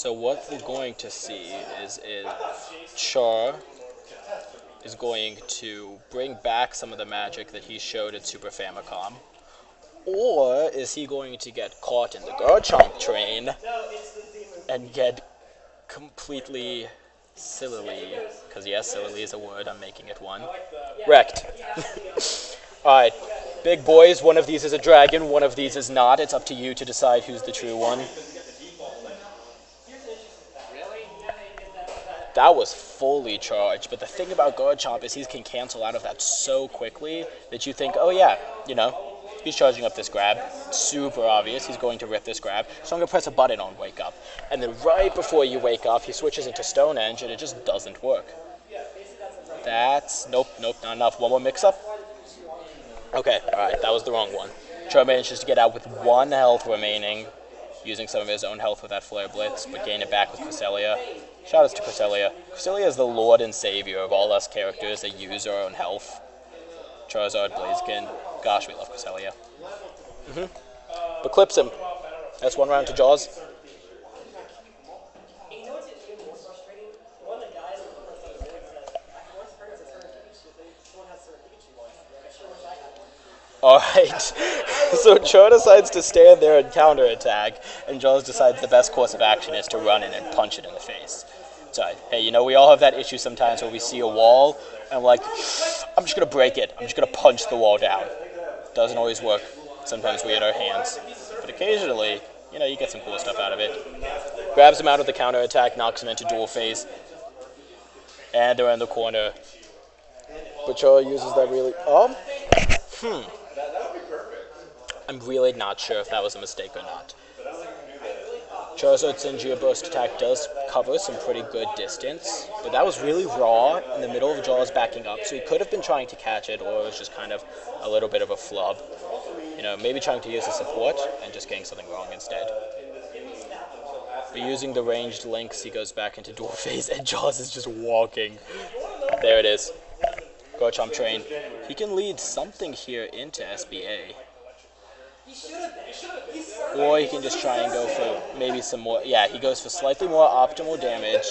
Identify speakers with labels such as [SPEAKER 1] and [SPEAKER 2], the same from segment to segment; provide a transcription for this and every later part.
[SPEAKER 1] So what we're going to see is Char is going to bring back some of the magic that he showed at Super Famicom. Or is he going to get caught in the Garchomp train and get completely sillily, because yes, sillily is a word, I'm making it one, wrecked. Alright, big boys, one of these is a dragon, one of these is not. It's up to you to decide who's the true one. That was fully charged, but the thing about Garchomp is he can cancel out of that so quickly that you think, oh yeah, you know, he's charging up this grab. Super obvious, he's going to rip this grab. So I'm going to press a button on Wake Up. And then right before you wake up, he switches into Stone Edge and it just doesn't work. That's, nope, not enough. One more mix-up. Okay, alright, that was the wrong one. Char manages to get out with 1 health remaining, using some of his own health with that Flare Blitz, but gain it back with Cresselia. Shoutouts to Cresselia. Cresselia is the lord and savior of all us characters that use our own health. Charizard, Blaziken. Gosh, we love Cresselia. But clips him. That's 1 round to Jaws. Alright, so Char decides to stand there and counterattack, and Jaws decides the best course of action is to run in and punch it in the face. So, hey, you know, we all have that issue sometimes where we see a wall, and we're like, I'm just going to break it. I'm just going to punch the wall down. Doesn't always work. Sometimes we hit our hands. But occasionally, you know, you get some cool stuff out of it. Grabs him out of the counterattack, knocks him into dual phase. And they're in the corner. But Char uses that really... I'm really not sure if that was a mistake or not. Charizard's Synergy Burst attack does cover some pretty good distance, but that was really raw in the middle of Jaws backing up, so he could have been trying to catch it, or it was just kind of a little bit of a flub. You know, maybe trying to use the support and just getting something wrong instead. But using the ranged links, he goes back into dual phase, and Jaws is just walking. There it is. Garchomp train. He can lead something here into SBA. Or he can just try and go for maybe some more... Yeah, he goes for slightly more optimal damage.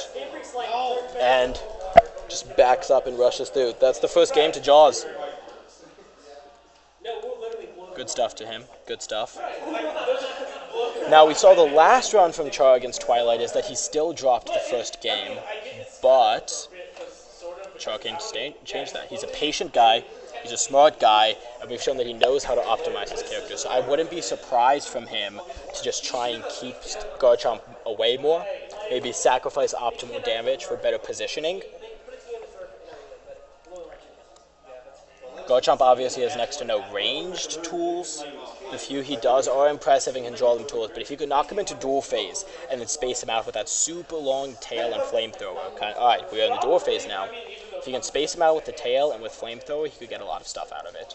[SPEAKER 1] And just backs up and rushes through. That's the first game to Jaws. Good stuff to him. Good stuff. Now, we saw the last round from Char against Twilight is that he still dropped the first game. But Char came to change that. He's a patient guy. He's a smart guy, and we've shown that he knows how to optimize his character. So I wouldn't be surprised from him to just try and keep Garchomp away more. Maybe sacrifice optimal damage for better positioning. Garchomp obviously has next to no ranged tools. The few he does are impressive and can draw them tools, but if you could knock him into dual phase and then space him out with that super long tail and flamethrower. Alright, we are in the dual phase now. If you can space him out with the tail and with flamethrower, he could get a lot of stuff out of it.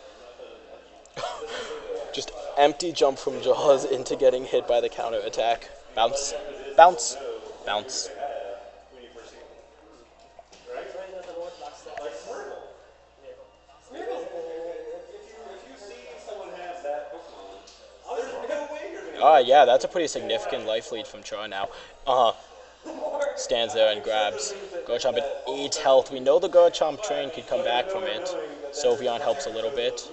[SPEAKER 1] Just empty jump from Jaws into getting hit by the counter attack. Bounce, bounce, bounce. Yeah, that's a pretty significant life lead from Char now. Stands there and grabs. Garchomp at 8 health. We know the Garchomp train could come back from it. Sylveon helps a little bit.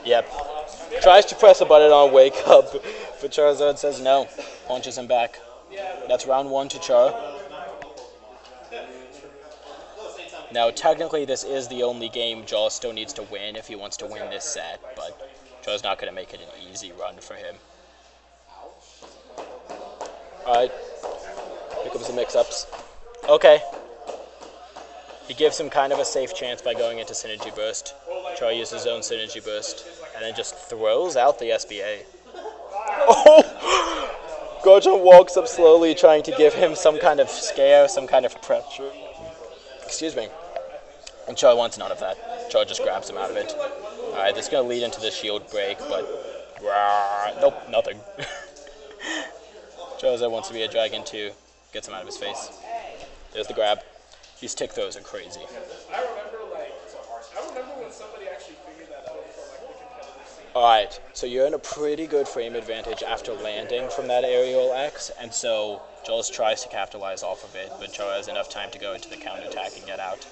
[SPEAKER 1] Yep. Tries to press a button on Wake Up, but Charizard says no. Punches him back. That's round 1 to Char. Now, technically, this is the only game Jaws still needs to win if he wants to win this set, but Char's not going to make it an easy run for him. Alright, here comes the mix-ups. Okay. He gives him kind of a safe chance by going into Synergy Burst. Char uses his own Synergy Burst, and then just throws out the SBA. Oh! Garchomp walks up slowly, trying to give him some kind of scare, some kind of pressure. Excuse me. And Char wants none of that. Char just grabs him out of it. Alright, this is going to lead into the shield break, but... Nope, nothing. Charizard wants to be a dragon too. Gets him out of his face. There's the grab. These tick throws are crazy.
[SPEAKER 2] I remember when somebody actually figured that out for the competitive scene.
[SPEAKER 1] Alright, so you're in a pretty good frame advantage after landing from that aerial X, and so Jaws tries to capitalize off of it, but Char has enough time to go into the counterattack and get out.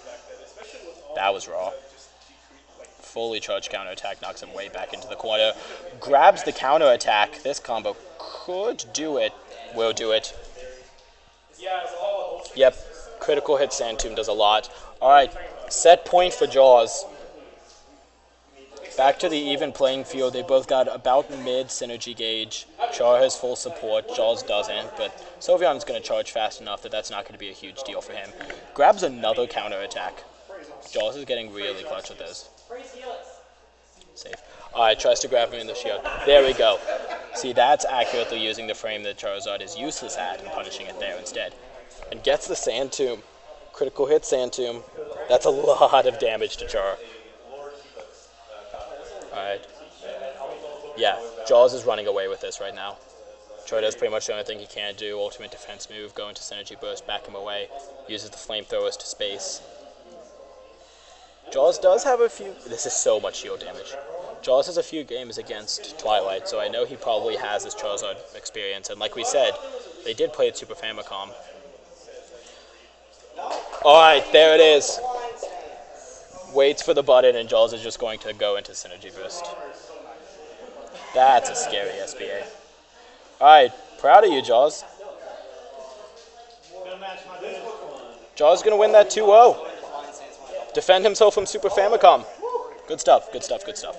[SPEAKER 1] That was raw. Fully charged counterattack knocks him way back into the corner. Grabs the counterattack. This combo could do it. Will do it. Yep. Critical hit Sand Tomb does a lot. Alright, set point for Jaws. Back to the even playing field. They both got about mid synergy gauge. Char has full support. Jaws doesn't, but Sylveon's going to charge fast enough that that's not going to be a huge deal for him. Grabs another counterattack. Jaws is getting really clutch with this. Safe. Alright, tries to grab him in the shield. There we go. See, that's accurately using the frame that Charizard is useless at and punishing it there instead. And gets the Sand Tomb. Critical hit Sand Tomb. That's a lot of damage to Char. Alright. Yeah, Jaws is running away with this right now. Char does pretty much the only thing he can do. Ultimate defense move, go into Synergy Burst, back him away. Uses the flamethrowers to space. Jaws does have a few... This is so much shield damage. Jaws has a few games against Twilight, so I know he probably has his Charizard experience. And like we said, they did play at Super Famicom. Alright, there it is. Waits for the button, and Jaws is just going to go into Synergy Boost. That's a scary SBA. Alright, proud of you, Jaws. Jaws is going to win that 2-0. Defend himself from Super Famicom. Good stuff, good stuff, good stuff.